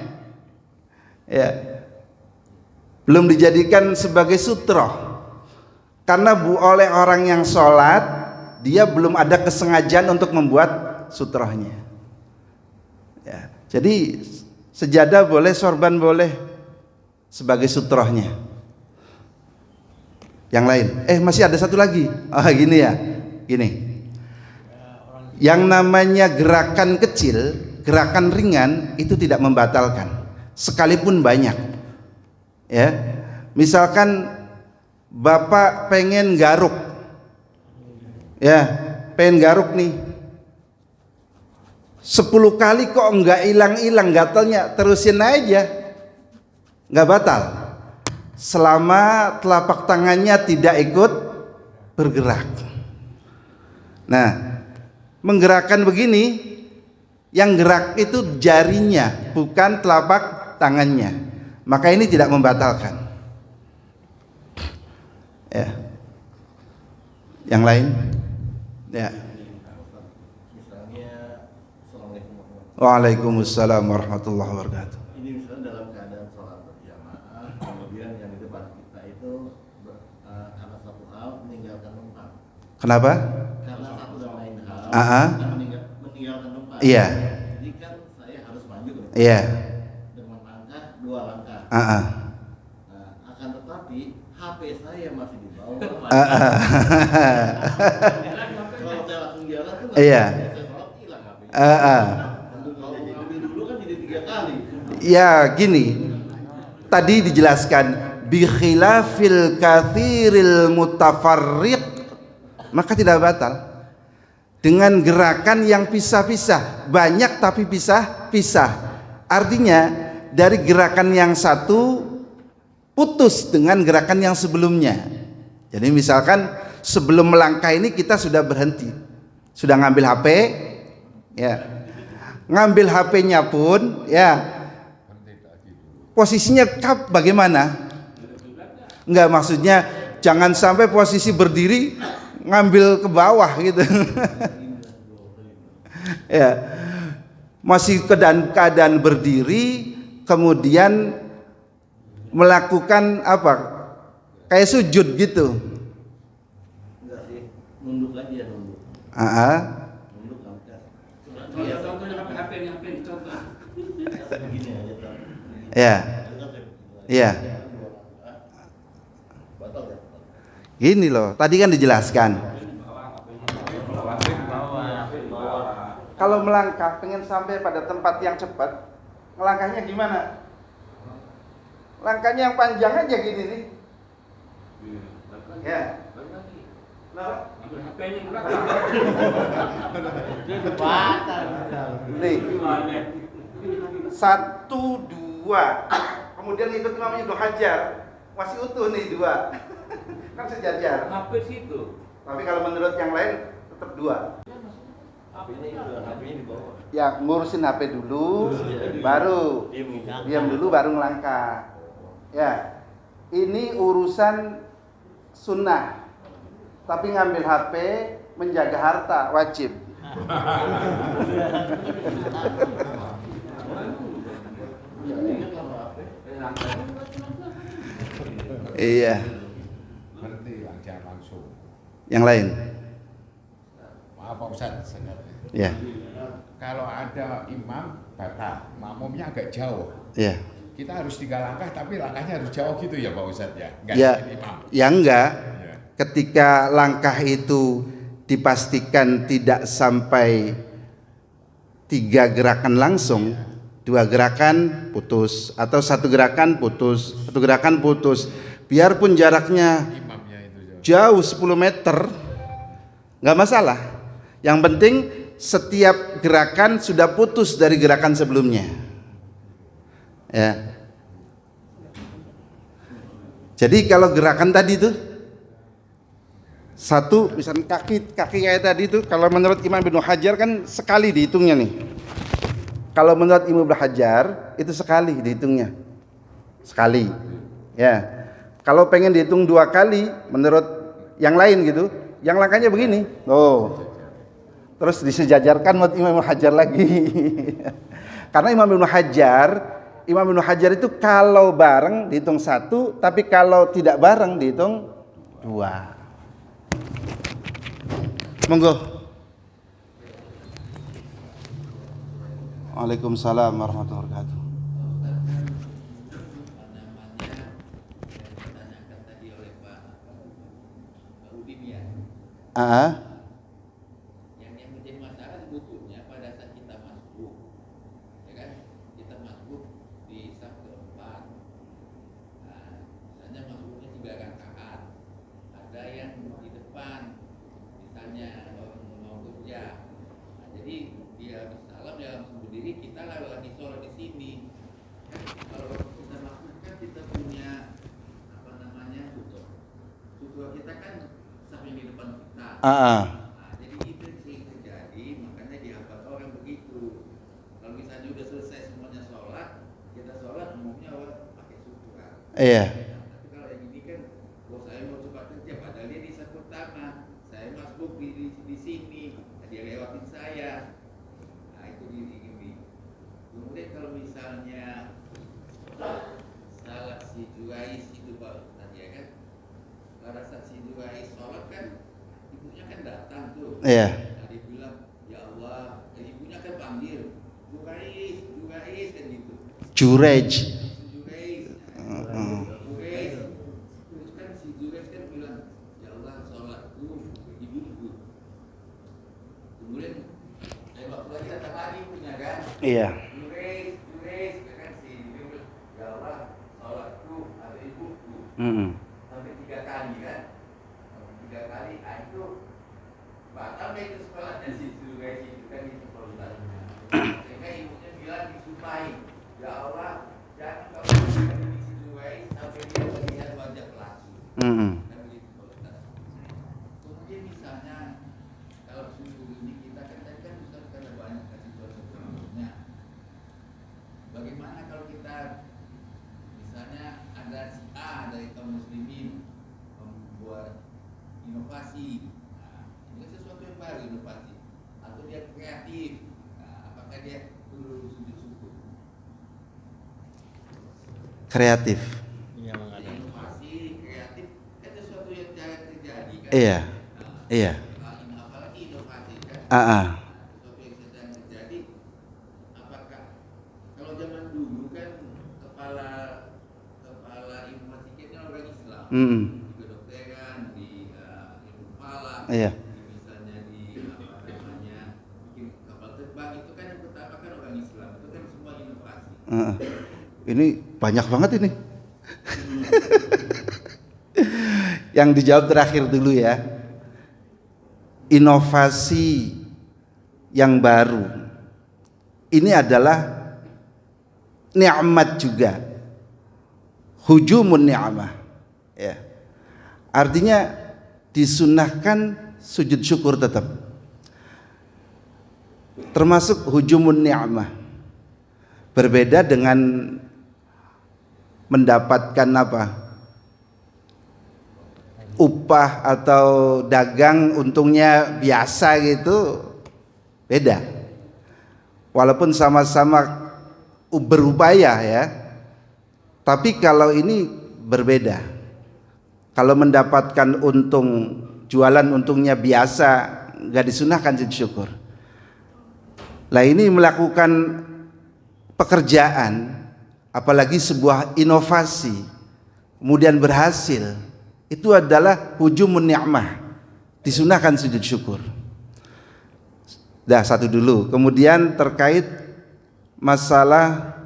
ya, belum dijadikan sebagai sutroh. Karena oleh orang yang sholat, dia belum ada kesengajaan untuk membuat sutrohnya, ya. Jadi sejadah boleh, sorban boleh sebagai sutrohnya. Yang lain, masih ada satu lagi. Gini ya, gini. Yang namanya gerakan kecil, gerakan ringan itu tidak membatalkan, sekalipun banyak. Ya, misalkan Bapak pengen garuk, ya, pengen garuk nih, 10 kali kok enggak hilang-hilang gatalnya, terusin aja, nggak batal. Selama telapak tangannya tidak ikut bergerak. Nah, menggerakkan begini, yang gerak itu jarinya, bukan telapak tangannya. Maka ini tidak membatalkan. Ya. Yang lain? Ya. Waalaikumsalam warahmatullahi wabarakatuh. Ini misalnya dalam keadaan sholat berjamaah, kemudian yang di depan kita itu karena satu hal meninggalkan tempat. Kenapa? Karena satu dan lain hal meninggalkan tempat. Iya. Jadi kan saya harus maju. Iya. Dengan langkah 2 langkah. Ah. Nah, akan tetapi HP saya masih di bawah. Kalau saya langsung jalan tuh nggak Iya. bisa, saya sholat hilang HP-nya. Kalau ngambil dulu kan jadi 3 kali. Ya gini, tadi dijelaskan bi khilafil katsiril mutafarriq, maka tidak batal. Dengan gerakan yang pisah-pisah, banyak tapi pisah-pisah. Artinya dari gerakan yang satu putus dengan gerakan yang sebelumnya. Jadi misalkan sebelum melangkah ini kita sudah berhenti, sudah ngambil HP, ya, ngambil HP-nya pun, ya, posisinya bagaimana? Enggak, maksudnya jangan sampai posisi berdiri ngambil ke bawah gitu. Ya, masih keadaan berdiri, kemudian melakukan apa? Kayak sujud gitu. Enggak sih, nunduk aja, nunduk. Nunduk angkat. Contohnya HP contoh. Begini aja kan. Ya. Iya. Batal ya? Gini loh, tadi kan dijelaskan. Kalau melangkah pengen sampai pada tempat yang cepat, melangkahnya gimana? Langkahnya yang panjang aja gini nih. Ya. Ambil HP-nya yang Nih. 1, 2. Kemudian ikut Imam Ibnu Hajar. Masih utuh nih 2. Kan sejajar. HP situ. Tapi kalau menurut yang lain tetap 2. HP-nya di bawah. Ya, ngurusin HP dulu, baru diam dulu, baru ngelangkah. Ya, ini urusan sunnah. Tapi ngambil HP, menjaga harta wajib. Iya. Berarti jangan langsung. Yang lain. Maaf Pak Ustadz. Ya. Kalau ada imam batal, makmumnya agak jauh. Ya. Kita harus 3 langkah, tapi langkahnya harus jauh gitu ya Pak Ustadz ya. Enggak Ya. imam. Ya enggak. Ya. Ketika langkah itu dipastikan tidak sampai 3 gerakan langsung, 2 gerakan putus, atau 1 gerakan putus, 1 gerakan putus, biarpun jaraknya Imamnya itu jauh. jauh 10 meter, nggak masalah. Yang penting setiap gerakan sudah putus dari gerakan sebelumnya. Ya. Jadi kalau gerakan tadi itu satu, misalnya kaki kayak tadi itu, kalau menurut Imam Ibnu Hajar kan sekali dihitungnya nih. Kalau menurut Imam Ibnu Hajar itu sekali dihitungnya, sekali. Ya. Kalau pengen dihitung 2 kali, menurut yang lain gitu, yang langkahnya begini. Oh. Terus disejajarkan menurut Imam Ibnu Hajar lagi. Karena Imam Ibnu Hajar itu kalau bareng dihitung 1, tapi kalau tidak bareng dihitung 2. Monggo. Waalaikumsalam warahmatullahi wabarakatuh. Yang menjadi masalah sebetulnya pada saat kita masuk, ya kan, kita masuk di saf keempat. Nah, misalnya masuknya 3 rakaat, ada yang di depan, misalnya mau kerja. Nah, jadi dia salam, dia langsung berdiri, kita lagi sholat di sini. Kalau kita lakukan, kita punya apa namanya sutra kita kan saf yang di depan kita. Jadi itu sih terjadi, makanya diangkat orang begitu. Kalau misalnya udah selesai semuanya sholat, kita sholat umumnya orang pakai sutra. Iya. Tapi kalau yang ini kan, saya mau cepat kerja, padahal dia di saf pertama, saya masuk di sini, dia lewatin saya. Nah itu gini. Kemudian kalau misalnya salah si Jurais itu Pak tadi ya kan, pada saat si Jurais sholat kan, ibunya kan datang tuh. Iya. Nah, dia bilang, ya Allah, ibunya kan panggil, Jurais kan gitu. Jurej. Jurais. Nah, sampai 3 kali kan, 3 kali, itu batal itu sholatnya si Zulkifli itu kan itu perbuatannya. Sehingga ibunya bilang disumpahi, ya Allah jangan kau berikan ini si Zulkifli sampai dia melihat wajah pelaku. Kan begitu Ustaz. Kemudian misalnya kalau subuh ini kita kan tadi kan Ustaz ada banyak kasih contoh-contohnya. Bagaimana kalau kita misalnya ada si A dari kaum muslimin membuat inovasi, ini sesuatu yang baru inovasi, atau dia kreatif, apakah dia perlu sujud syukur? Kreatif. Inovasi kreatif kan sesuatu yang jarang terjadi kan? Iya. Iya. Apalagi inovasi kan? Sesuatu yang sedang terjadi. Apakah kalau zaman dulu kan kepala inovasi kita orang Islam, di kedokteran, di ilmu falak, Iya. misalnya di bikin kapal terbang, itu kan yang pertama kan orang Islam, itu kan semua inovasi. Ini banyak banget ini. Yang dijawab terakhir dulu ya. Inovasi yang baru ini adalah nikmat juga. Hujumun ni'mah. Ya. Artinya disunahkan sujud syukur tetap. Termasuk hujumun ni'mah. Berbeda dengan mendapatkan upah atau dagang untungnya biasa gitu, beda. Walaupun sama-sama berupaya ya, tapi kalau ini berbeda. Kalau mendapatkan untung, jualan untungnya biasa, nggak disunahkan sujud syukur. Lah ini melakukan pekerjaan, apalagi sebuah inovasi, kemudian berhasil, itu adalah hujumun ni'mah, disunahkan sujud syukur. Dah satu dulu. Kemudian terkait masalah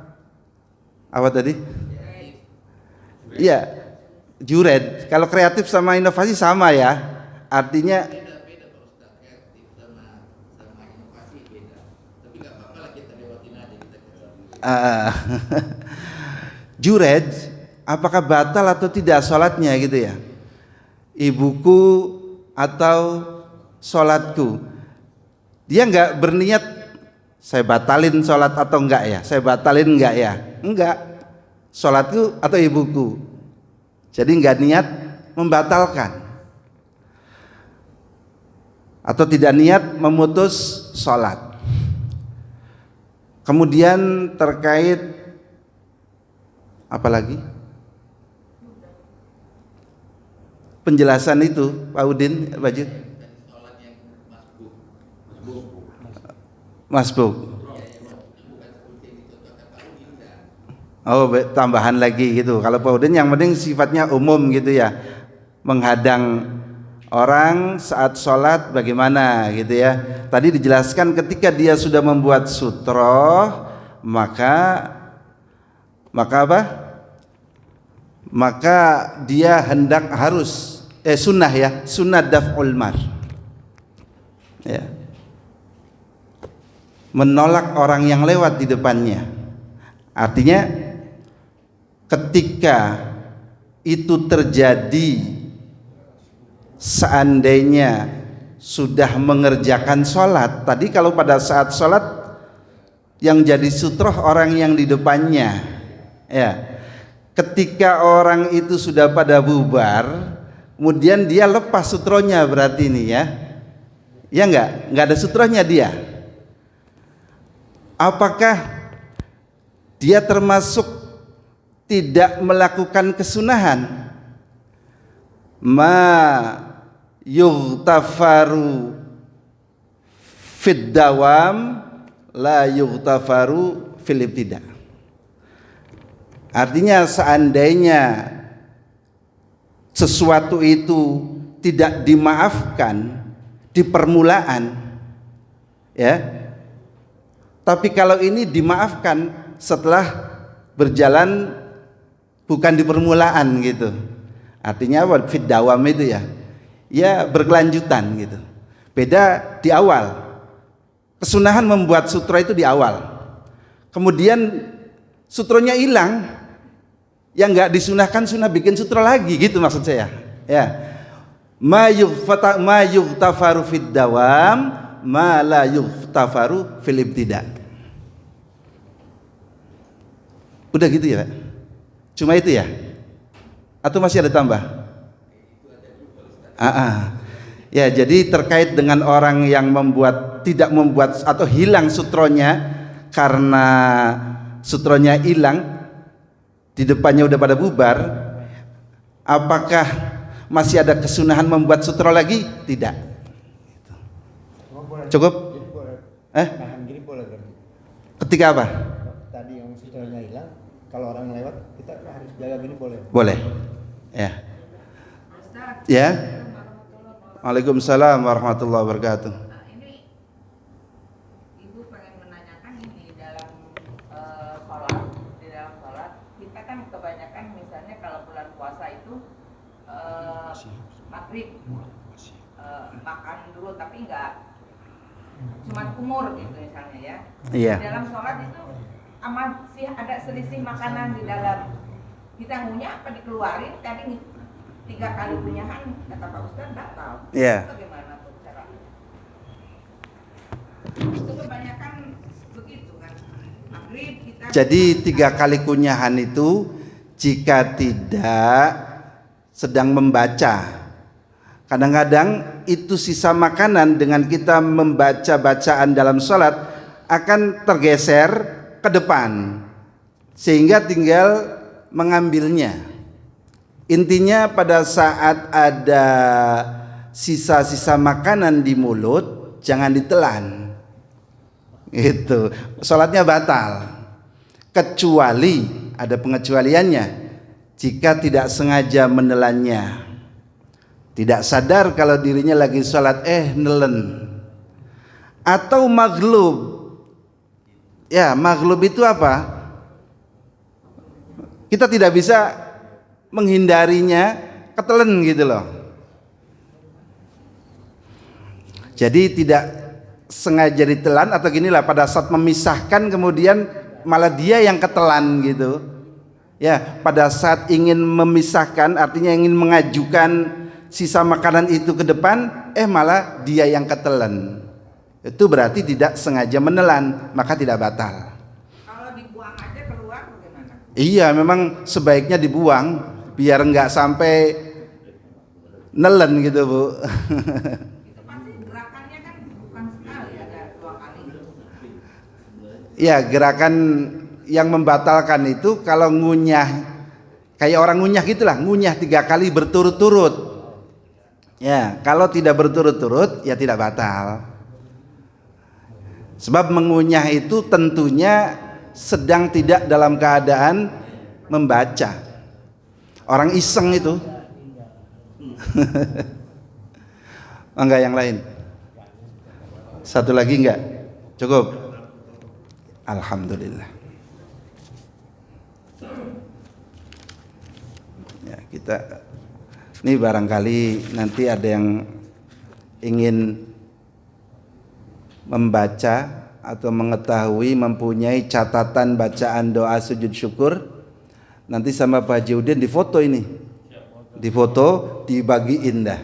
apa tadi? Iya, jured. Kalau kreatif sama inovasi sama ya, artinya Beda Pak Ustaz, kreatif sama inovasi beda. Tapi nggak apa-apa lah, kita lewatin aja, kita jured, apakah batal atau tidak sholatnya gitu ya? Ibuku atau sholatku, dia nggak berniat saya batalin sholat atau enggak ya, saya batalin enggak ya, enggak, sholatku atau ibuku, jadi nggak niat membatalkan atau tidak niat memutus sholat. Kemudian terkait apa lagi? Penjelasan itu Pak Udin, Bajut. Masbuk. Oh, tambahan lagi gitu. Kalau Pak Udin yang penting sifatnya umum gitu ya. Menghadang orang saat sholat bagaimana gitu ya. Tadi dijelaskan ketika dia sudah membuat sutroh, maka apa? Maka dia hendak harus sunnah ya, sunnah daf'ul mar. Ya. Menolak orang yang lewat di depannya. Artinya ketika itu terjadi, seandainya sudah mengerjakan sholat, tadi kalau pada saat sholat yang jadi sutroh orang yang di depannya, ya, ketika orang itu sudah pada bubar, kemudian dia lepas sutronya, berarti ini ya nggak ada sutronya dia. Apakah dia termasuk tidak melakukan kesunahan? Ma yughtafaru fid dawam la yughtafaru fil ibtida. Artinya seandainya sesuatu itu tidak dimaafkan di permulaan, ya, tapi kalau ini dimaafkan setelah berjalan, bukan di permulaan gitu. Artinya apa? Fit dawam itu ya. Ya berkelanjutan gitu. Beda di awal. Kesunahan membuat sutra itu di awal. Kemudian sutronya hilang. Yang nggak disunahkan sunnah bikin sutra lagi gitu maksud saya. Ya. Ma yughtafaru fid dawam, ma la yughtafaru fil ibtida. Udah gitu ya, Pak? Cuma itu ya? Atau masih ada tambah? Ya, jadi terkait dengan orang yang tidak membuat atau hilang sutronya karena sutronya hilang, di depannya udah pada bubar, apakah masih ada kesunahan membuat sutro lagi? Tidak. Cukup? Nahan gini boleh kan? Ketika apa? Tadi yang sutranya hilang, kalau orang lewat kita harus jaga gini boleh? Boleh. Ya. Ya. Waalaikumsalam warahmatullahi wabarakatuh. Ini Ibu pengen menanyakan ini di dalam sholat kita kan kebanyakan misalnya kalau bulan puasa itu maghrib makan dulu tapi enggak cuma kumur gitu misalnya ya. Iya. Di dalam sholat itu masih ada selisih makanan di dalam, kita ngunyah apa dikeluarin, tadi 3 kali kunyahan kata Pak Ustadz batal. Iya. Bagaimana tuh caranya? Itu kebanyakan begitu kan. Maghrib kita. Jadi 3 kali kunyahan itu jika tidak sedang membaca. Kadang-kadang itu sisa makanan dengan kita membaca bacaan dalam sholat akan tergeser ke depan sehingga tinggal mengambilnya. Intinya pada saat ada sisa-sisa makanan di mulut jangan ditelan. Itu sholatnya batal. Kecuali ada pengecualiannya jika tidak sengaja menelannya. Tidak sadar kalau dirinya lagi sholat nelen. Atau maghlub. Ya, maghlub itu apa? Kita tidak bisa menghindarinya, ketelen gitu loh. Jadi tidak sengaja ditelan atau ginilah pada saat memisahkan kemudian malah dia yang ketelan gitu. Ya, pada saat ingin memisahkan artinya ingin mengajukan sisa makanan itu ke depan, malah dia yang ketelan. Itu berarti tidak sengaja menelan, maka tidak batal. Kalau dibuang aja keluar bagaimana? Iya, memang sebaiknya dibuang biar nggak sampai nelen gitu, Bu. Itu pasti gerakannya kan bukan sekali, ada 2 kali. Iya, gerakan yang membatalkan itu kalau ngunyah, kayak orang ngunyah gitulah, ngunyah 3 kali berturut-turut. Ya, kalau tidak berturut-turut ya tidak batal. Sebab mengunyah itu tentunya sedang tidak dalam keadaan membaca. Orang iseng itu. Enggak yang lain. Satu lagi enggak? Cukup. Alhamdulillah. Ya, kita ini barangkali nanti ada yang ingin membaca atau mengetahui, mempunyai catatan bacaan doa sujud syukur, nanti sama Pak Haji Udin difoto ini, difoto, dibagiin dah.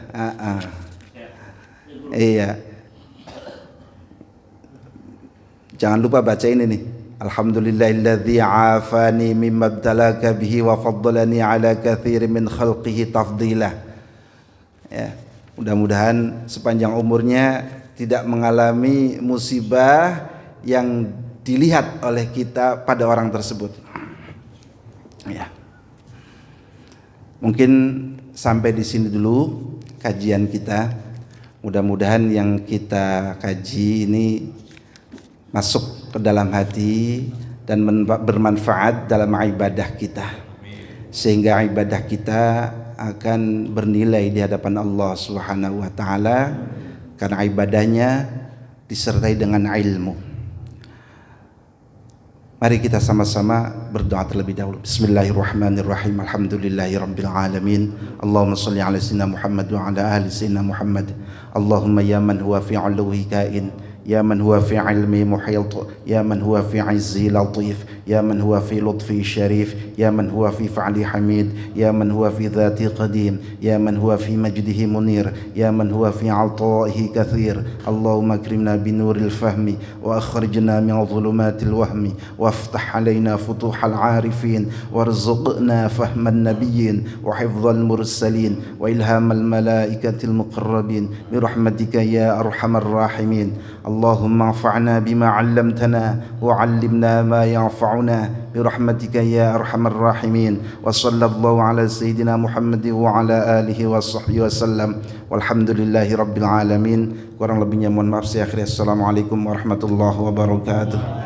Iya, jangan lupa baca ini nih. Alhamdulillahilladzi afani mimma ibtalaka bihi wa faddalani ala katsirin min khalqihi tafdila. Ya, mudah-mudahan sepanjang umurnya tidak mengalami musibah yang dilihat oleh kita pada orang tersebut. Ya. Mungkin sampai di sini dulu kajian kita. Mudah-mudahan yang kita kaji ini masuk ke dalam hati dan bermanfaat dalam ibadah kita, sehingga ibadah kita akan bernilai di hadapan Allah Subhanahu wa taala karena ibadahnya disertai dengan ilmu. Mari kita sama-sama berdoa terlebih dahulu. Bismillahirrahmanirrahim. Alhamdulillahirabbil alamin. Allahumma shalli ala sayyidina Muhammad wa ala ali sayyidina Muhammad. Allahumma ya man huwa fi 'uluwi kain, ya man huwa fi 'ilmi muhit, ya man huwa fi 'izzi latif, ya man huwa fi lutfi syarif, ya man huwa fi fa'li hamid, ya man huwa fi dhati qadim, ya man huwa fi majdihi munir, ya man huwa fi 'ata'ihi kathir. Allahumma akrimna binuril fahmi wa akhrijna min dhulumatil wahmi waftah alaina futuhal 'arifin warzuqna fahman nabiyyin wa hifdzal mursalin wa ilhamal malaikatil muqarrabin bi rahmatika ya arhamar rahimin. Allahumma anfa'na bima 'allamtana wa 'allimna ma yanfa'una bi rahmatika ya arhamar rahimin. Wa sallallahu ala sayyidina Muhammad wa ala alihi wa sahbihi wasallam. Walhamdulillahi rabbil alamin. Kurang lebihnya mohon maaf saya akhiri. Assalamualaikum warahmatullahi wabarakatuh.